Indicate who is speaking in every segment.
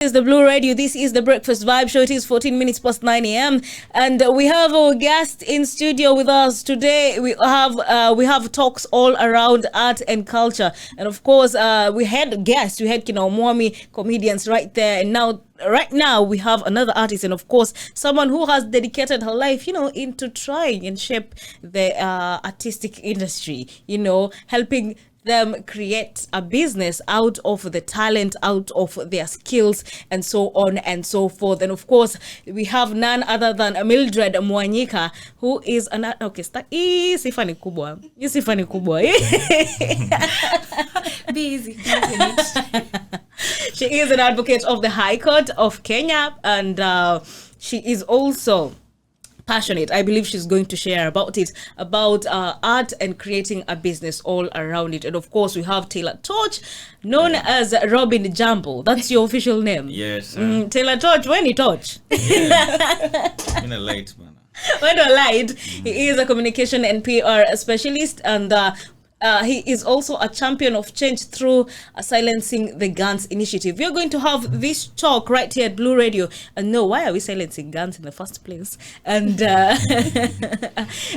Speaker 1: Is the Blue Radio. This is the Breakfast Vibe Show. It is 14 minutes past 9 a.m. and we have our guest in studio with us today. We have talks all around art and culture, and of course, we had guests. We had Mwami comedians right there, and right now we have another artist, and of course, someone who has dedicated her life, into trying and shape the artistic industry. Helping them create a business out of the talent, out of their skills, and so on and so forth. And of course, we have none other than Mildred Mwanyika, who is an sifani kubwa. Sifani kubwa.
Speaker 2: Be easy.
Speaker 1: She is an advocate of the High Court of Kenya, and she is also passionate. I believe she's going to share about art and creating a business all around it. And of course, we have Taylor Torch, known as Robin Jumble. That's your official name.
Speaker 3: Yes.
Speaker 1: Taylor Torch, when he Torch?
Speaker 3: In a light manner.
Speaker 1: When a light. He is a communication and PR specialist, and he is also a champion of change through Silencing the Guns initiative. We are going to have this talk right here at Blue Radio. And why are we silencing guns in the first place? And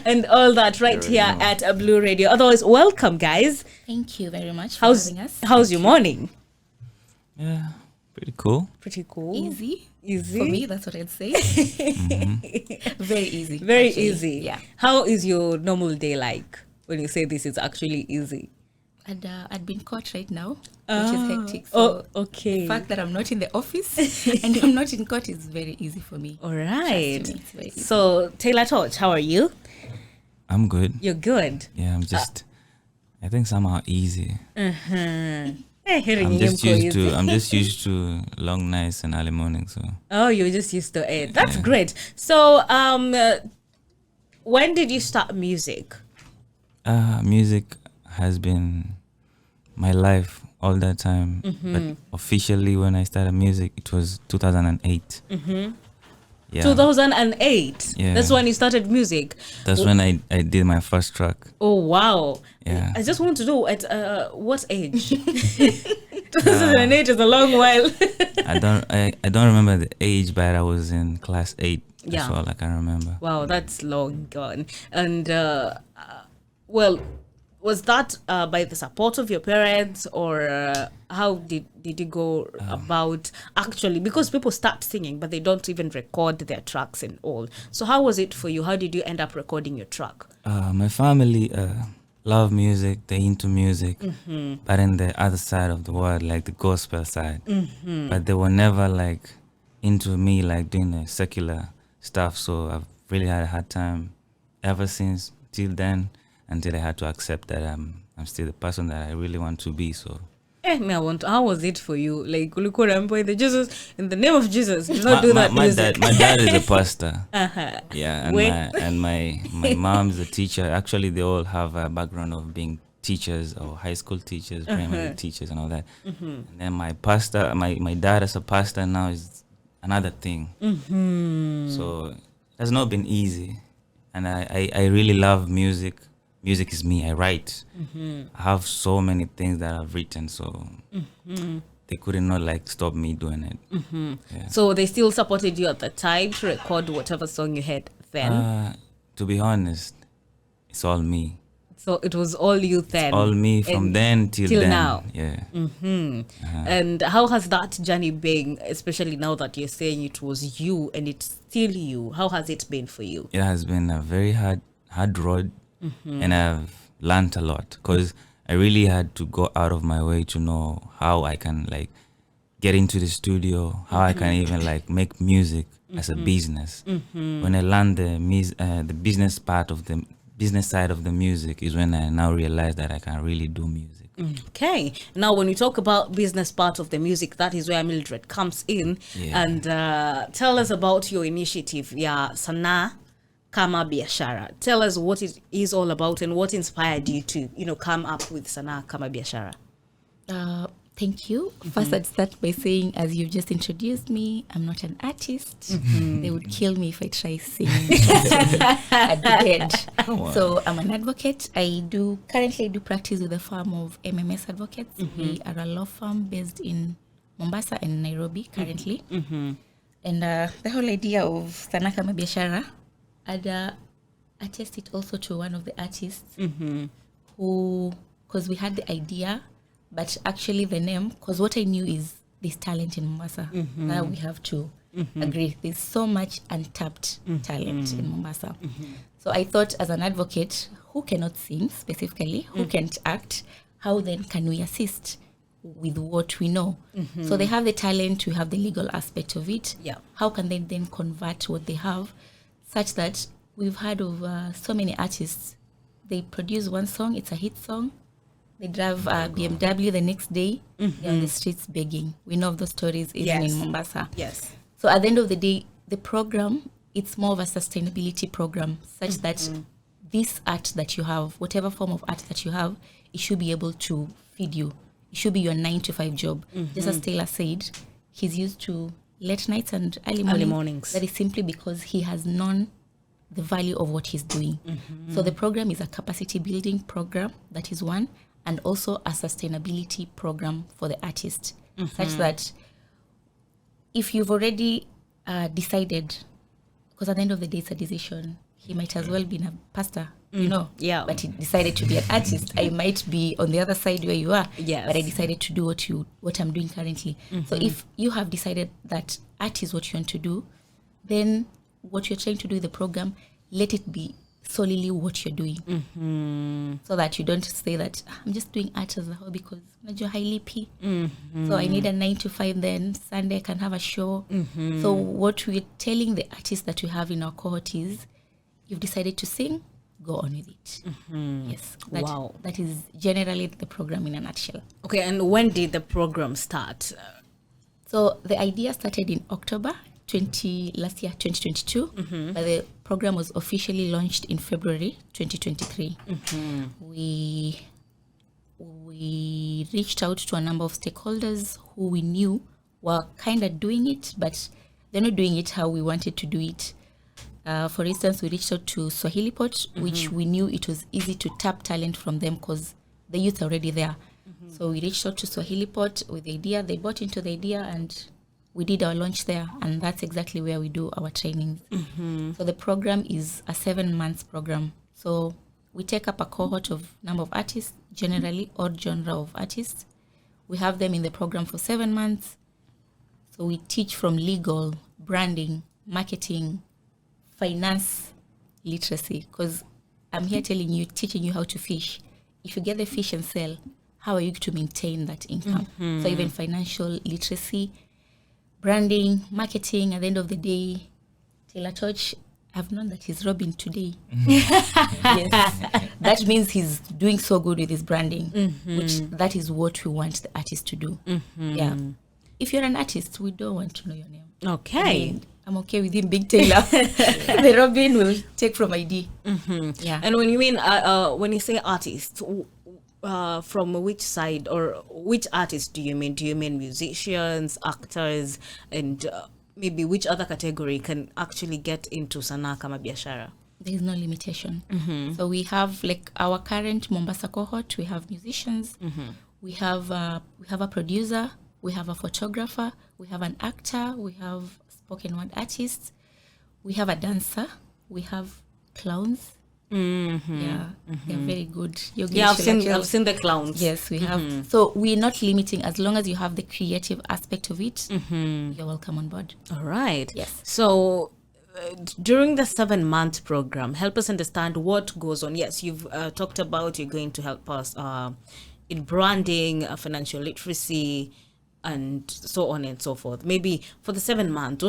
Speaker 1: and all that right here at Blue Radio. Otherwise, welcome, guys.
Speaker 2: Thank you very much for having us.
Speaker 1: How's your morning?
Speaker 3: Yeah, pretty cool.
Speaker 1: Pretty cool.
Speaker 2: Easy.
Speaker 1: Easy.
Speaker 2: For me, that's what I'd say. Very easy.
Speaker 1: Very
Speaker 2: actually.
Speaker 1: easy.
Speaker 2: Yeah.
Speaker 1: How is your normal day like? When you say this is actually easy,
Speaker 2: I'd been caught right now, which is hectic.
Speaker 1: So okay.
Speaker 2: The fact that I'm not in the office and I'm not in court is very easy for me.
Speaker 1: All right.
Speaker 2: Trust me, it's very easy.
Speaker 1: So Taylor Torch, how are you?
Speaker 3: I'm good.
Speaker 1: You're good.
Speaker 3: Yeah, I'm just. I think somehow easy.
Speaker 1: I'm
Speaker 3: I'm just used to long nights and early mornings. So.
Speaker 1: Oh, you're just used to it. That's great. So, when did you start music?
Speaker 3: Music has been my life all that time. But officially, when I started music, it was 2008. Yeah.
Speaker 1: 2008.
Speaker 3: Yeah.
Speaker 1: That's when you started music.
Speaker 3: That's when I did my first track.
Speaker 1: Oh wow.
Speaker 3: Yeah.
Speaker 1: I just want to know at what age? 2008 is a long while.
Speaker 3: I don't remember the age, but I was in class 8. That's all I can remember.
Speaker 1: Wow, that's long gone. And well, was that by the support of your parents, or how did you go about actually? Because people start singing, but they don't even record their tracks and all. So how was it for you? How did you end up recording your track?
Speaker 3: My family love music. They're into music, but in the other side of the world, like the gospel side. But they were never like into me like doing the secular stuff. So I've really had a hard time ever since till then, until I had to accept that I'm still the person that I really want to be. So
Speaker 1: how was it for you? Like, in the name of Jesus, do not do that music.
Speaker 3: My dad is a pastor. Yeah, and my mom is a teacher. Actually, they all have a background of being teachers or high school teachers, primary teachers, and all that. And then my dad as a pastor now is another thing. So it has not been easy, and I really love music. Music is me. I write. I have so many things that I've written, so they couldn't not stop me doing it. Yeah.
Speaker 1: So they still supported you at the time to record whatever song you had then?
Speaker 3: To be honest, it's all me.
Speaker 1: So it was all you then?
Speaker 3: It's all me from then till then.
Speaker 1: Now?
Speaker 3: Yeah.
Speaker 1: And how has that journey been, especially now that you're saying it was you and it's still you? How has it been for you?
Speaker 3: It has been a very hard road. And I've learned a lot, because I really had to go out of my way to know how I can get into the studio, how I can even make music as a business. When I learned the business part of the business side of the music is when I now realized that I can really do music.
Speaker 1: Okay. Now, when we talk about business part of the music, that is where Mildred comes in. And tell us about your initiative, Sanaa Kama Biashara. Tell us what it is all about and what inspired you to, come up with Sanaa Kama Biashara.
Speaker 2: Thank you. First, I'd start by saying, as you've just introduced me, I'm not an artist. They would kill me if I try singing at the dead. Wow. So I'm an advocate. I currently do practice with a firm of MMS advocates. We are a law firm based in Mombasa and Nairobi currently. And the whole idea of Sanaa Kama Biashara, I'd attest it also to one of the artists who, because we had the idea, but actually the name, because what I knew is there's talent in Mombasa. Now we have to agree. There's so much untapped talent in Mombasa. So I thought, as an advocate, who cannot sing specifically, who can't act, how then can we assist with what we know? So they have the talent, we have the legal aspect of it.
Speaker 1: Yeah.
Speaker 2: How can they then convert what they have such that we've heard of so many artists, they produce one song, it's a hit song, they drive a BMW the next day, they're on the streets begging. We know of those stories even in Mombasa.
Speaker 1: Yes.
Speaker 2: So at the end of the day, the program, it's more of a sustainability program such that this art that you have, whatever form of art that you have, it should be able to feed you. It should be your 9-to-5 job. Just as Taylor said, he's used to late nights and early mornings. That is simply because he has known the value of what he's doing. So the program is a capacity building program, that is one, and also a sustainability program for the artist, such that if you've already decided, because at the end of the day it's a decision, he might as well be a pastor, but he decided to be an artist. I might be on the other side where you are, but I decided to do what I'm doing currently. So if you have decided that art is what you want to do, then what you're trying to do in the program, let it be solely what you're doing, so that you don't say that I'm just doing art as a hobby because you're highly P. So I need a 9-to-5, then Sunday I can have a show. So what we're telling the artists that we have in our cohort is, you've decided to sing, go on with it. Yes. That is generally the program in a nutshell.
Speaker 1: Okay, and when did the program start?
Speaker 2: So the idea started in October last year, 2022, but the program was officially launched in February 2023. We reached out to a number of stakeholders who we knew were kind of doing it, but they're not doing it how we wanted to do it. For instance, we reached out to Swahili Pot, which we knew it was easy to tap talent from them because the youth are already there. So we reached out to Swahili Pot with the idea, they bought into the idea, and we did our launch there, and that's exactly where we do our trainings. So the program is a 7-month program. So we take up a cohort of number of artists, generally odd genre of artists. We have them in the program for 7 months. So we teach from legal, branding, marketing, finance, literacy, because I'm here teaching you how to fish. If you get the fish and sell, how are you to maintain that income? So even financial literacy, branding, marketing. At the end of the day, Taylor Touch, I've known that he's robbing today. Yes. That means he's doing so good with his branding, which that is what we want the artist to do. Yeah. If you're an artist, we don't want to know your name.
Speaker 1: Okay.
Speaker 2: I mean, I'm okay with him, Big Taylor. The Robin will take from ID. Yeah.
Speaker 1: And when you mean, when you say artist, from which side or which artists do you mean? Do you mean musicians, actors, and maybe which other category can actually get into Sanaa Kama Biashara?
Speaker 2: There is no limitation. So we have like our current Mombasa cohort. We have musicians. We have a producer. We have a photographer. We have an actor. We have spoken word artists. We have a dancer. We have clowns. Yeah, they're very good.
Speaker 1: I've seen the clowns.
Speaker 2: Yes, we have. So we're not limiting. As long as you have the creative aspect of it, you're welcome on board.
Speaker 1: All right.
Speaker 2: Yes.
Speaker 1: So during the 7-month program, help us understand what goes on. Yes, you've talked about you're going to help us in branding, financial literacy, and so on and so forth. Maybe for the 7 months,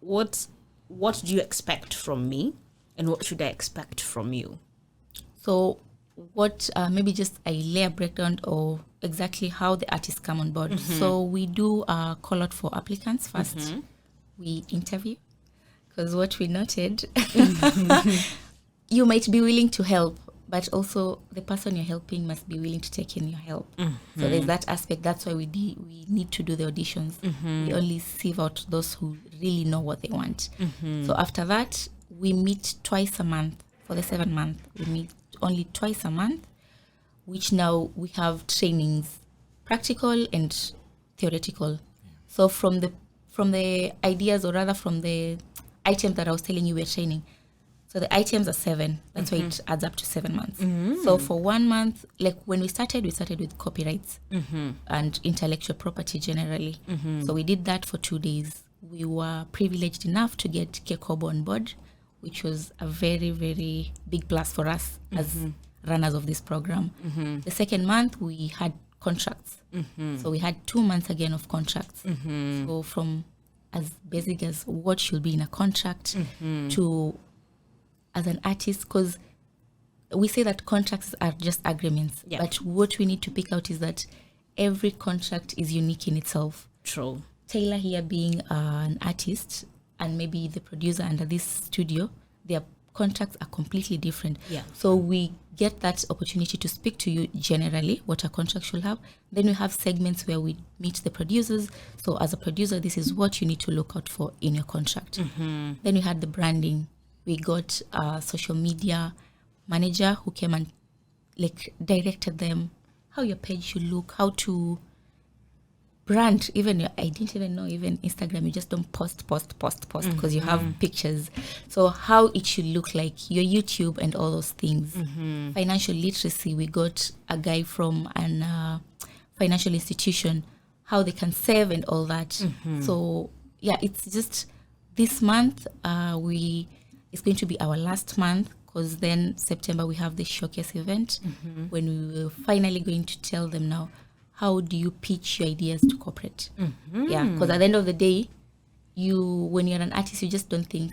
Speaker 1: what do you expect from me? And what should I expect from you?
Speaker 2: So what, maybe just a layer breakdown of exactly how the artists come on board. So we do a call out for applicants first. We interview, because what we noted, you might be willing to help, but also the person you're helping must be willing to take in your help. So there's that aspect. That's why we need to do the auditions. We only sieve out those who really know what they want. So after that, we meet twice a month. For the 7 month, we meet only twice a month, which now we have trainings, practical and theoretical. So from the ideas, or rather from the items that I was telling you we're training, so the items are 7. That's why it adds up to 7 months. So for 1 month, like when we started with copyrights and intellectual property generally. So we did that for 2 days. We were privileged enough to get Kekobo on board, which was a very, very big plus for us as runners of this program. The second month, we had contracts. So we had 2 months again of contracts. So from as basic as what should be in a contract to as an artist, because we say that contracts are just agreements, but what we need to pick out is that every contract is unique in itself.
Speaker 1: True.
Speaker 2: Taylor here being an artist and maybe the producer under this studio, their contracts are completely different. So we get that opportunity to speak to you generally what a contract should have. Then we have segments where we meet the producers. So as a producer, this is what you need to look out for in your contract. Then we had the branding. We got a social media manager who came and like directed them how your page should look, how to brand. Even I didn't even know even Instagram, you just don't post because you have pictures. So how it should look like, your YouTube and all those things. Financial literacy, we got a guy from an financial institution, how they can save and all that. So yeah, it's just this month it's going to be our last month, because then September we have the showcase event when we were finally going to tell them now, how do you pitch your ideas to corporate? Yeah, because at the end of the day, when you're an artist, you just don't think,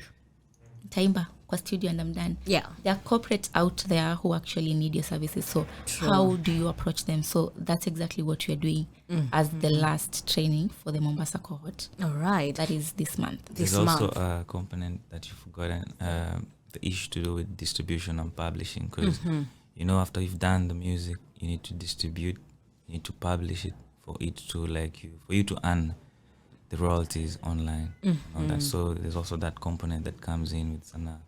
Speaker 2: Taimba, kwa studio and I'm done.
Speaker 1: Yeah.
Speaker 2: There are corporates out there who actually need your services. So how do you approach them? So that's exactly what we're doing as the last training for the Mombasa cohort.
Speaker 1: All right.
Speaker 2: That is this month.
Speaker 3: There's also a component that you've forgotten, the issue to do with distribution and publishing, because after you've done the music, you need to distribute, you need to publish it for it to for you to earn the royalties online. And all that. So there's also that component that comes in with Sana.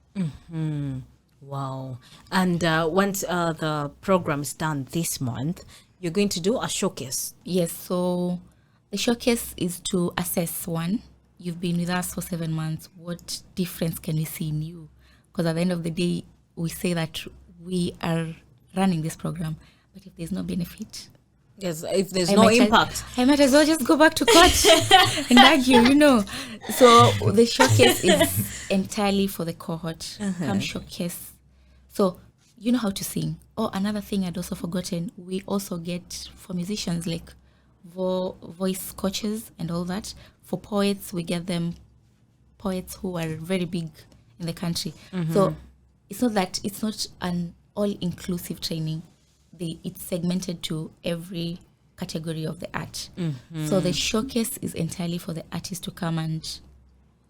Speaker 1: Wow. And once the program is done this month, you're going to do a showcase.
Speaker 2: Yes, so the showcase is to assess, one, you've been with us for 7 months, what difference can we see in you? Because at the end of the day, we say that we are running this program, but if there's no benefit,
Speaker 1: yes, if there's no impact,
Speaker 2: I might as well just go back to court and argue, So the showcase is entirely for the cohort. Come showcase. So you know how to sing. Oh, another thing I'd also forgotten, we also get for musicians like voice coaches and all that. For poets, we get them poets who are very big in the country. So it's not an all-inclusive training. It's segmented to every category of the art. So the showcase is entirely for the artist to come, and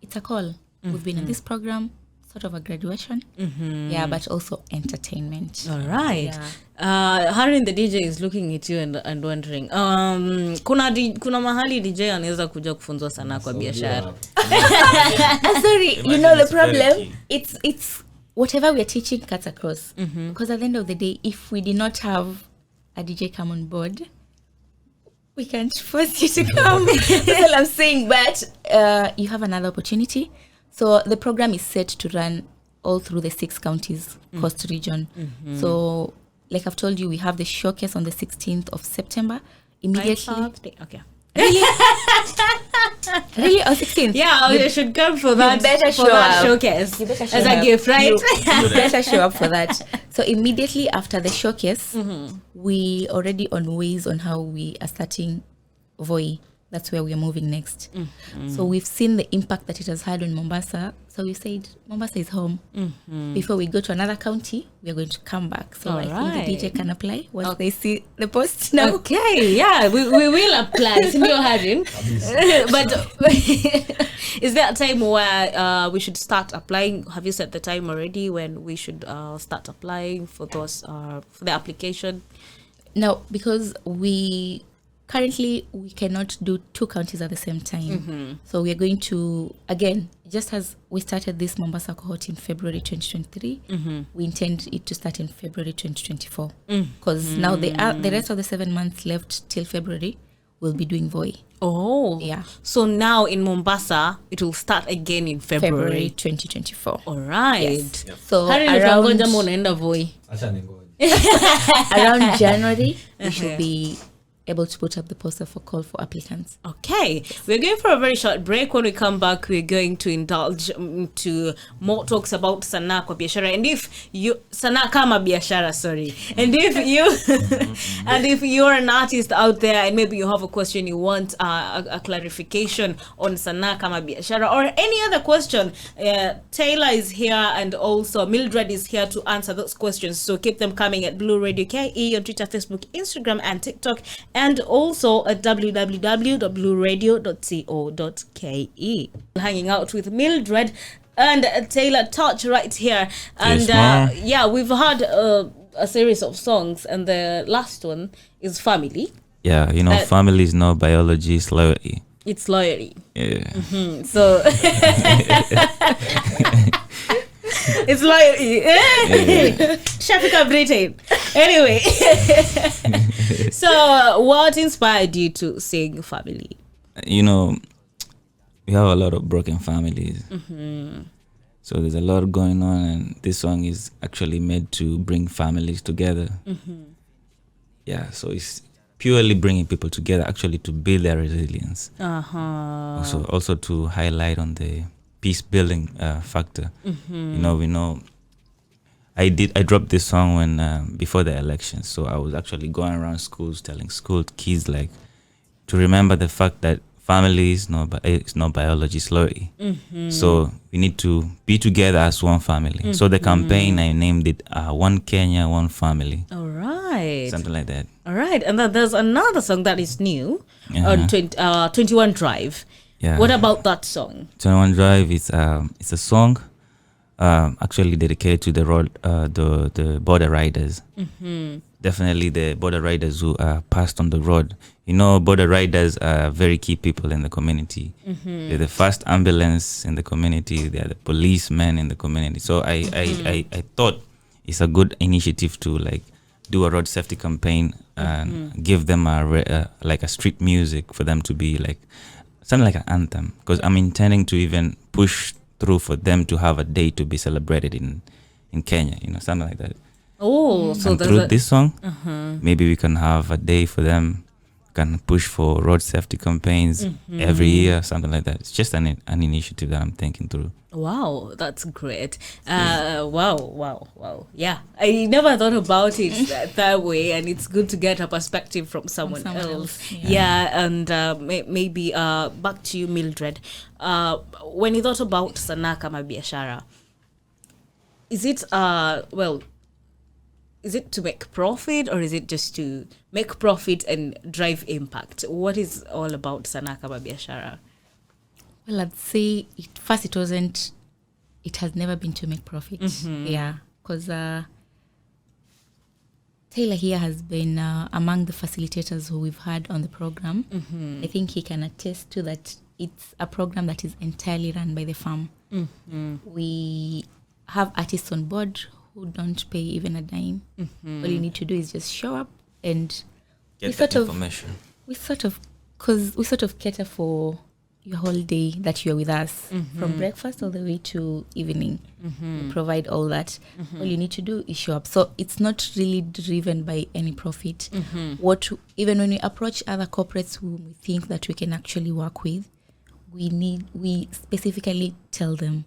Speaker 2: it's a call. We've been in this program, sort of a graduation, but also entertainment.
Speaker 1: All right. Harin the DJ is looking at you and wondering, kuna mahali DJ anaweza kuja kufunzwa sana kwa biashara.
Speaker 2: Sorry, the problem, it's whatever we are teaching cuts across. Because at the end of the day, if we did not have a DJ come on board, we can't force you to come. That's all I'm saying. But you have another opportunity. So the program is set to run all through the 6 counties, coast region. So like I've told you, we have the showcase on the 16th of September. Immediately.
Speaker 1: Okay.
Speaker 2: Really? Really? On 16th?
Speaker 1: Yeah, you should come for that.
Speaker 2: You better show
Speaker 1: that
Speaker 2: up.
Speaker 1: Showcase.
Speaker 2: You better show
Speaker 1: as
Speaker 2: up.
Speaker 1: a gift, right?
Speaker 2: You better show up for that. So immediately after the showcase, we already on ways on how we are starting Voi. That's where we are moving next. So we've seen the impact that it has had on Mombasa. So we said, Mombasa is home. Before we go to another county, we are going to come back. So I think the DJ can apply once they see the post now.
Speaker 1: Okay, yeah, we will apply. It's in your heading. But is there a time where we should start applying? Have you set the time already when we should start applying for those for the application?
Speaker 2: No, because currently, we cannot do 2 counties at the same time. So we are going to, again, just as we started this Mombasa cohort in February 2023, we intend it to start in February 2024. Because now the rest of the 7 months left till February, we'll be doing Voi.
Speaker 1: Oh.
Speaker 2: Yeah.
Speaker 1: So now in Mombasa, it will start again in
Speaker 2: February
Speaker 1: February.
Speaker 2: 2024.
Speaker 1: All right.
Speaker 2: Yes. So
Speaker 1: Hari
Speaker 2: around,
Speaker 1: ndio unaenda Voi.
Speaker 4: Acha ningoje.
Speaker 2: around January, we should be able to put up the poster for call for applicants.
Speaker 1: Okay, we're going for a very short break. When we come back, we're going to indulge into more talks about sanaa kwa biashara. And if you sanaa kama biashara, sorry. And if you and if you're an artist out there and maybe you have a question, you want a clarification on sanaa kama biashara or any other question, Taylor is here and also Mildred is here to answer those questions. So keep them coming at Blue Radio KE on Twitter, Facebook, Instagram, and TikTok. And also at www.blueradio.co.ke. Hanging out with Mildred and Taylor Touch right here. And
Speaker 3: Yes,
Speaker 1: we've had a series of songs, and the last one is Family.
Speaker 3: Yeah, family is not biology, it's loyalty.
Speaker 1: It's loyalty.
Speaker 3: Yeah.
Speaker 1: So it's loyalty. Shafika Britain. Anyway. So what inspired you to sing Family?
Speaker 3: We have a lot of broken families. So there's a lot going on, and this song is actually made to bring families together. Yeah, so it's purely bringing people together, actually to build their resilience. Also to highlight on the peace building factor. We know I dropped this song when before the election, so I was actually going around schools telling school kids like to remember the fact that family is it's not biology, it's loyalty. So we need to be together as one family. So the campaign, I named it One Kenya, One Family.
Speaker 1: All right.
Speaker 3: Something like that.
Speaker 1: All right. And then there's another song that is new on 21 Drive.
Speaker 3: Yeah.
Speaker 1: What about that song?
Speaker 3: 21 Drive is it's a song actually dedicated to the road, the border riders. Definitely the border riders who passed on the road. Border riders are very key people in the community. They're the first ambulance in the community. They're the policemen in the community. So I thought it's a good initiative to like do a road safety campaign and give them like a street music for them to be like something like an anthem, because I'm intending to even push through for them to have a day to be celebrated in Kenya, something like that.
Speaker 1: Oh, so
Speaker 3: and through this song, maybe we can have a day for them, can push for road safety campaigns every year, something like that. It's just an initiative that I'm thinking through.
Speaker 1: Wow, that's great. Wow. Yeah, I never thought about it that way, and it's good to get a perspective from someone else. Yeah, and maybe back to you, Mildred. When you thought about sanaa kama biashara, is it is it to make profit, or is it just to make profit and drive impact? What is all about sanaa kama biashara?
Speaker 2: Well, I'd say it has never been to make profit. Yeah, because Taylor here has been among the facilitators who we've had on the program. I think he can attest to that. It's a program that is entirely run by the farm. We have artists on board who don't pay even a dime. All you need to do is just show up and
Speaker 3: Get that information.
Speaker 2: We sort of cater for your whole day that you're with us, from breakfast all the way to evening. We provide all that. All you need to do is show up. So it's not really driven by any profit. Even when we approach other corporates who we think that we can actually work with, we specifically tell them,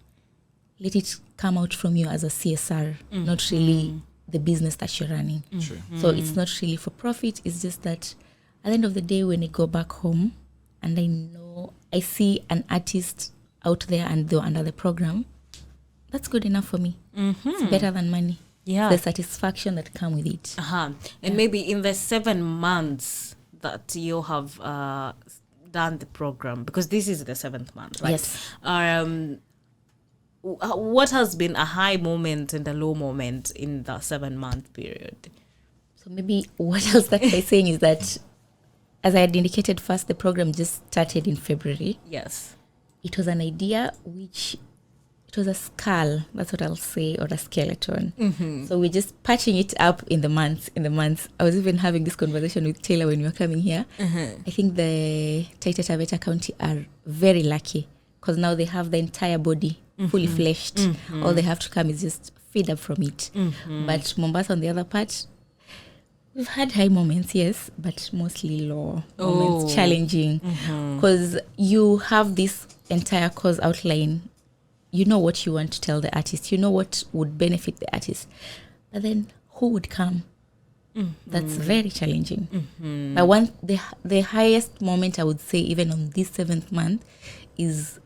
Speaker 2: let it come out from you as a CSR, not really the business that you're running. So it's not really for profit. It's just that at the end of the day, when I go back home and I see an artist out there and they're under the program, that's good enough for me. It's better than money.
Speaker 1: Yeah.
Speaker 2: The satisfaction that comes with it.
Speaker 1: And maybe in the 7 months that you have done the program, because this is the 7th month, right?
Speaker 2: Yes.
Speaker 1: What has been a high moment and a low moment in the 7-month period?
Speaker 2: So maybe what I'll start by saying is that, as I had indicated first, the program just started in February.
Speaker 1: Yes.
Speaker 2: It was an idea which it was a skull, that's what I'll say, or a skeleton. So we're just patching it up in the months. I was even having this conversation with Taylor when we were coming here. I think the Taita Taveta County are very lucky because now they have the entire body fully fleshed. All they have to come is just feed up from it. But Mombasa, on the other part, we've had high moments, yes, but mostly low moments, challenging, because you have this entire course outline. You know what you want to tell the artist. You know what would benefit the artist. But then who would come? That's very challenging. But the highest moment I would say, even on this 7th month, is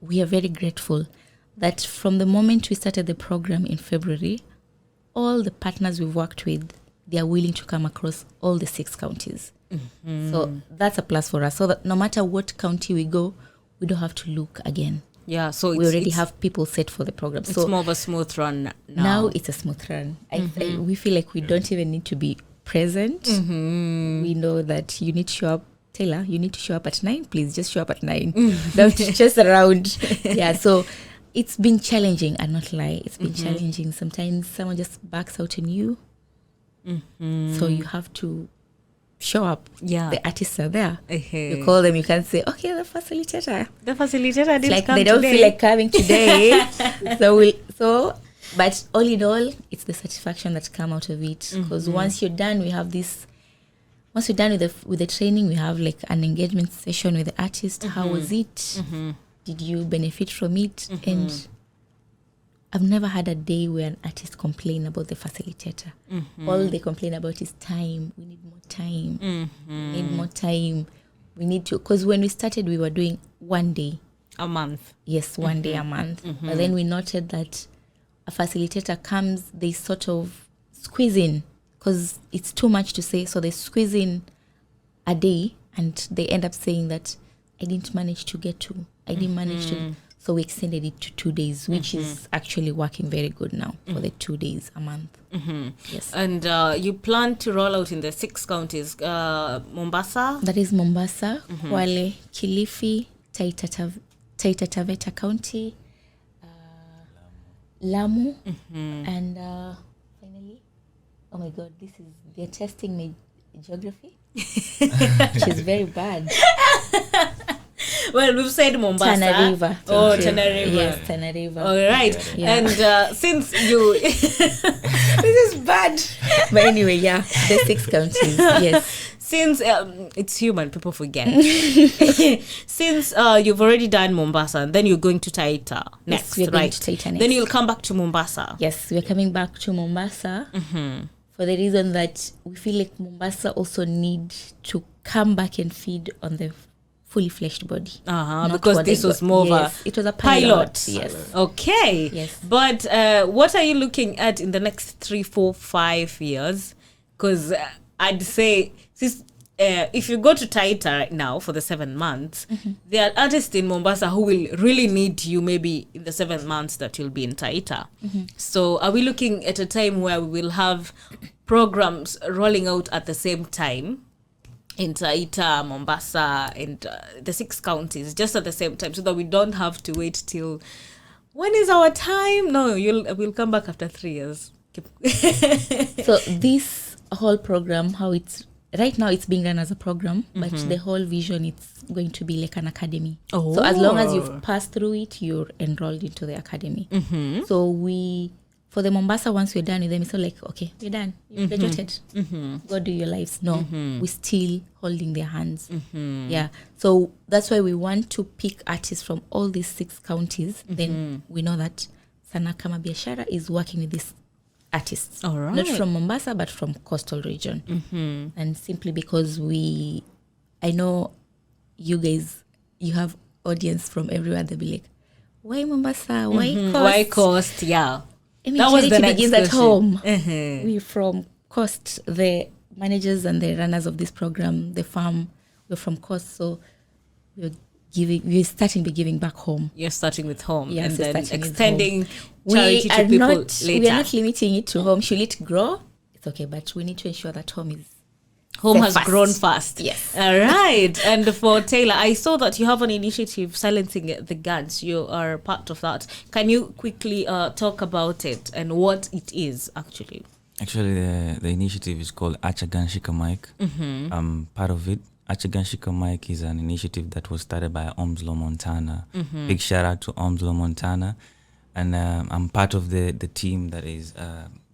Speaker 2: we are very grateful that from the moment we started the program in February, all the partners we've worked with, they are willing to come across all the 6 counties. So that's a plus for us. So that no matter what county we go, we don't have to look again.
Speaker 1: Yeah, so
Speaker 2: we already have people set for the program.
Speaker 1: It's
Speaker 2: so
Speaker 1: more of a smooth run now.
Speaker 2: Now it's a smooth run. We feel like we don't even need to be present. We know that you need to show up. Taylor, you need to show up at 9. Please just show up at 9. Don't just around. Yeah, so it's been challenging. I'll not lie. It's been challenging. Sometimes someone just backs out on you. So you have to show up. Yeah, the artists are there. You call them. You can't say, okay, the facilitator didn't like come they don't today. Feel like coming today. But all in all, it's the satisfaction that come out of it. Because once you're done, once you're done with the training, we have like an engagement session with the artist. How was it? Did you benefit from it? And I've never had a day where an artist complain about the facilitator. All they complain about is time. We need more time. We need more time. We need to, because when we started, we were doing 1 day
Speaker 1: a month.
Speaker 2: Yes, 1 day a month. But then we noted that a facilitator comes, they sort of squeeze in because it's too much to say. So they squeeze in a day and they end up saying that I didn't manage to get to. I didn't manage to. So we extended it to 2 days, which is actually working very good now for the 2 days a month. Yes. And
Speaker 1: you plan to roll out in the 6 counties, Mombasa?
Speaker 2: That is Mombasa, Kwale, Kilifi, Taita Taveta County, Lamu, and finally, oh my God, they're testing my geography, which is very bad.
Speaker 1: Well, we've said Mombasa.
Speaker 2: Tana River.
Speaker 1: Tana River.
Speaker 2: Yes, Tana River.
Speaker 1: All right. Yeah. And since you...
Speaker 2: This is bad. But anyway, yeah, the 6 counties, yes.
Speaker 1: Since it's human, people forget. Since you've already done Mombasa, and then you're going to Taita next,
Speaker 2: yes, we're going to Taita next.
Speaker 1: Then you'll come back to Mombasa.
Speaker 2: Yes, we're coming back to Mombasa for the reason that we feel like Mombasa also need to come back and feed on the fully fleshed body.
Speaker 1: Because this was more of
Speaker 2: it was a pilot.
Speaker 1: Yes. Okay.
Speaker 2: Yes.
Speaker 1: But what are you looking at in the next 3, 4, 5 years? Because I'd say if you go to Taita right now for the 7 months, there are artists in Mombasa who will really need you maybe in the 7 months that you'll be in Taita. So are we looking at a time where we will have programs rolling out at the same time in Taita, Mombasa, and the 6 counties just at the same time, so that we don't have to wait till when is our time? No, we'll come back after 3 years.
Speaker 2: So this whole program, how it's right now, it's being run as a program, but the whole vision, it's going to be like an academy. So as long as you've passed through it, you're enrolled into the academy. So for the Mombasa, once we're done with them, it's not like, okay, we're done. You graduated. Go do your lives. No, we're still holding their hands. Yeah. So that's why we want to pick artists from all these 6 counties. Then we know that Sana Kama Biashara is working with these artists.
Speaker 1: All right.
Speaker 2: Not from Mombasa, but from coastal region. And simply because I know you guys, you have audience from everywhere. They'll be like, why Mombasa? Why coast?
Speaker 1: Why coast? Yeah.
Speaker 2: That was the next begins question. At home. We from Coast, the managers and the runners of this program, the farm, we're from Coast, so we're starting to be giving back home.
Speaker 1: You're starting with home, and
Speaker 2: so
Speaker 1: then extending charity to people later.
Speaker 2: We are not limiting it to home. Should it grow? It's okay, but we need to ensure that home is
Speaker 1: Home has grown fast.
Speaker 2: Yes.
Speaker 1: All right. And for Taylor, I saw that you have an initiative, Silencing the Guns. You are part of that. Can you quickly talk about it and what it is actually?
Speaker 3: Actually, the initiative is called Achagan Shika Mike. I'm part of it. Achagan Shika Mike is an initiative that was started by Omslo Montana. Big shout out to Omslo Montana. And I'm part of the team that is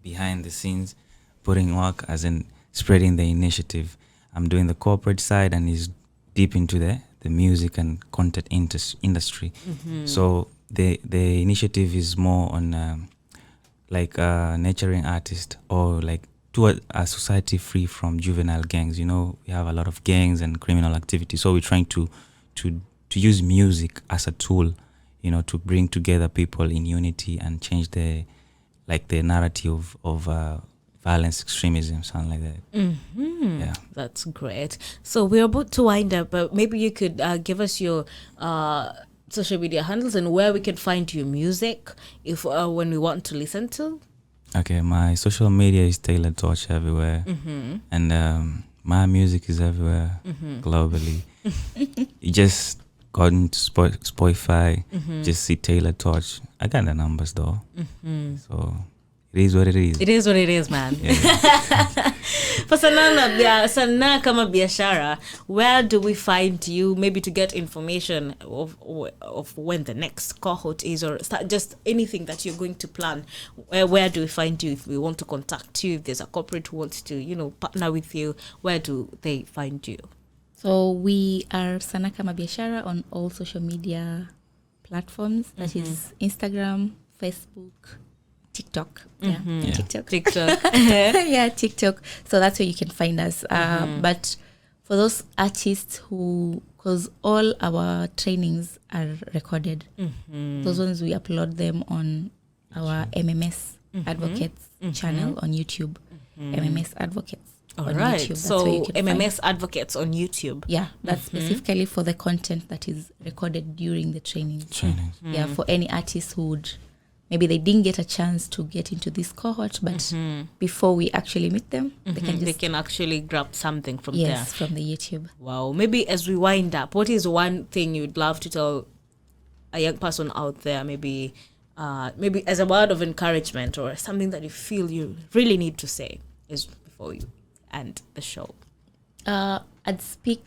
Speaker 3: behind the scenes, putting work as in spreading the initiative. I'm doing the corporate side and is deep into the music and content industry. So the initiative is more on nurturing artists or like to a society free from juvenile gangs. You know, we have a lot of gangs and criminal activity. So we're trying to use music as a tool, you know, to bring together people in unity and change the narrative of violence, extremism, something like that. Yeah,
Speaker 1: that's great. So we're about to wind up, but maybe you could give us your social media handles and where we can find your music if when we want to listen to.
Speaker 3: Okay, my social media is Taylor Torch everywhere, and my music is everywhere globally. You just go into Spotify, just see Taylor Torch. I got the numbers though, so. It is what it is.
Speaker 1: It is what it is, man. For Sanaa kama biashara, where do we find you? Maybe to get information of when the next cohort is, or just anything that you're going to plan. Where do we find you if we want to contact you? If there's a corporate who wants to, partner with you, where do they find you?
Speaker 2: So we are Sanaa kama biashara on all social media platforms. That is Instagram, Facebook, TikTok.
Speaker 1: TikTok.
Speaker 2: Yeah, TikTok. So that's where you can find us. But for those artists because all our trainings are recorded, those ones we upload them on our MMS Advocates channel on YouTube. MMS Advocates.
Speaker 1: All right. YouTube. So MMS Advocates on YouTube.
Speaker 2: Yeah, that's specifically for the content that is recorded during the trainings. Yeah, for any artist who would, maybe they didn't get a chance to get into this cohort, but before we actually meet them, they can
Speaker 1: actually grab something from there.
Speaker 2: Yes, from the YouTube.
Speaker 1: Wow. Maybe as we wind up, what is one thing you'd love to tell a young person out there, maybe as a word of encouragement or something that you feel you really need to say is before you end the show?
Speaker 2: I'd speak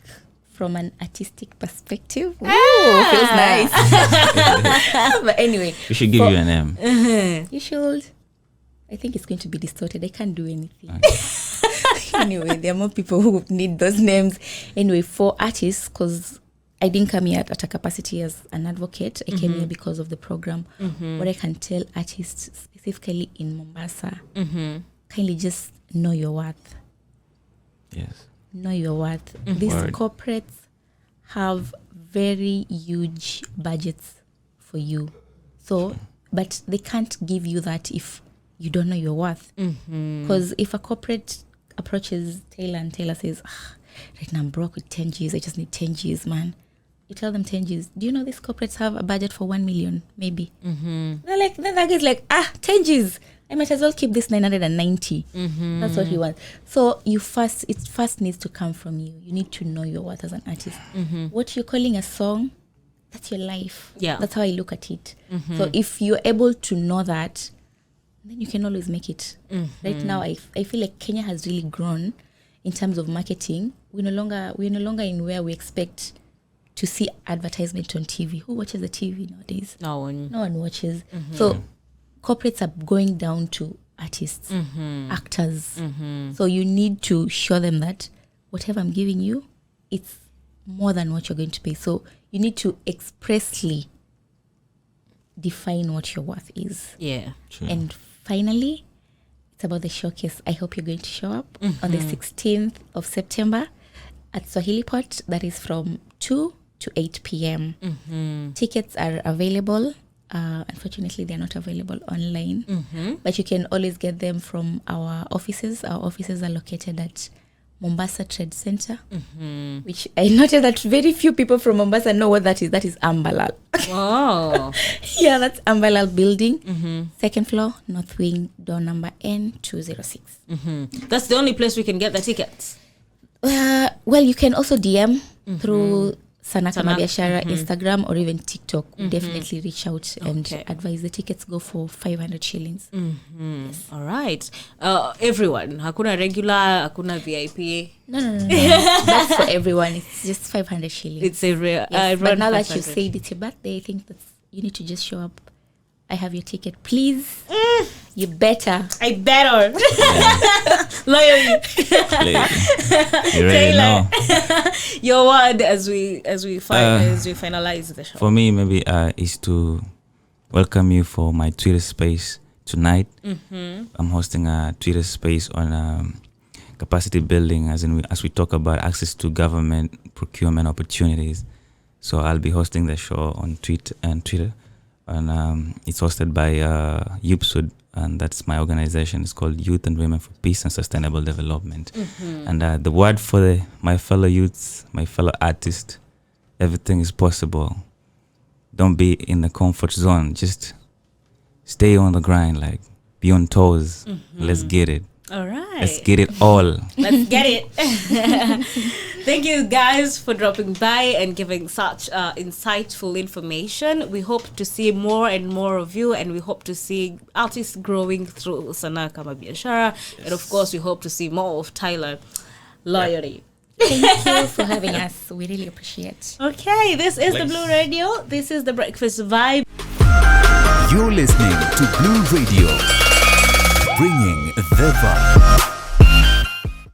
Speaker 2: from an artistic perspective. Ooh, feels nice. But anyway,
Speaker 3: we should give you a name.
Speaker 2: You should. I think it's going to be distorted. I can't do anything. Anyway, there are more people who need those names. Anyway, for artists, because I didn't come here at a capacity as an advocate. I came here because of the program. What I can tell artists, specifically in Mombasa, kindly just know your worth.
Speaker 3: Yes.
Speaker 2: Know your worth. These corporates have very huge budgets for you. So, but they can't give you that if you don't know your worth. Because if a corporate approaches Taylor and Taylor says, right now I'm broke with 10 Gs, I just need 10 Gs, man. You tell them 10 Gs. Do you know these corporates have a budget for 1 million, maybe? They're like, then that guy's like, 10 Gs. I might as well keep this 990. That's what he wants. So it first needs to come from you. You need to know your worth as an artist. What you're calling a song, that's your life.
Speaker 1: Yeah.
Speaker 2: That's how I look at it. So if you're able to know that, then you can always make it. Right now, I feel like Kenya has really grown in terms of marketing. We're no longer in where we expect to see advertisement on TV. Who watches the TV nowadays?
Speaker 1: No one
Speaker 2: watches. So corporates are going down to artists, actors. So you need to show them that whatever I'm giving you, it's more than what you're going to pay. So you need to expressly define what your worth is.
Speaker 1: Yeah.
Speaker 3: True.
Speaker 2: And finally, it's about the showcase. I hope you're going to show up on the 16th of September at Swahili Pot. That is from 2 to 8 p.m. Tickets are available. Unfortunately, they're not available online, but you can always get them from our offices. Our offices are located at Mombasa Trade Center, which I noted that very few people from Mombasa know what that is. That is Ambalal.
Speaker 1: Oh.
Speaker 2: Yeah, that's Ambalal building, second floor, north wing, door number N206.
Speaker 1: That's the only place we can get the tickets.
Speaker 2: Well, you can also DM through Sana Kama Biashara Instagram or even TikTok. Definitely reach out and advise. The tickets go for 500 shillings.
Speaker 1: Yes. All right. Everyone. Hakuna regular, hakuna VIP.
Speaker 2: No. That's for everyone. It's just 500 shillings.
Speaker 1: It's a real.
Speaker 2: Yes, but now that you've said it's your birthday, I think you need to just show up. I have your ticket, please. You better.
Speaker 1: I better. Loyally.
Speaker 3: You already know.
Speaker 1: Your word as we finalize the show.
Speaker 3: For me, maybe is to welcome you for my Twitter space tonight. I'm hosting a Twitter space on capacity building, as we talk about access to government procurement opportunities. So I'll be hosting the show on Twitter, and it's hosted by UPSUD, and that's my organization. It's called Youth and Women for Peace and Sustainable Development. And the word for my fellow youths, my fellow artists, everything is possible. Don't be in the comfort zone. Just stay on the grind, like be on toes. Let's get it.
Speaker 1: All right.
Speaker 3: Let's get it all.
Speaker 1: Let's get it. Thank you guys for dropping by and giving such insightful information. We hope to see more and more of you, and we hope to see artists growing through Sana Kama Biashara. And of course, we hope to see more of Tyler Loyalty.
Speaker 2: Thank you for having us. We really appreciate.
Speaker 1: Okay, this is the Blue Radio. This is the Breakfast Vibe.
Speaker 4: You're listening to Blue Radio, bringing the vibe.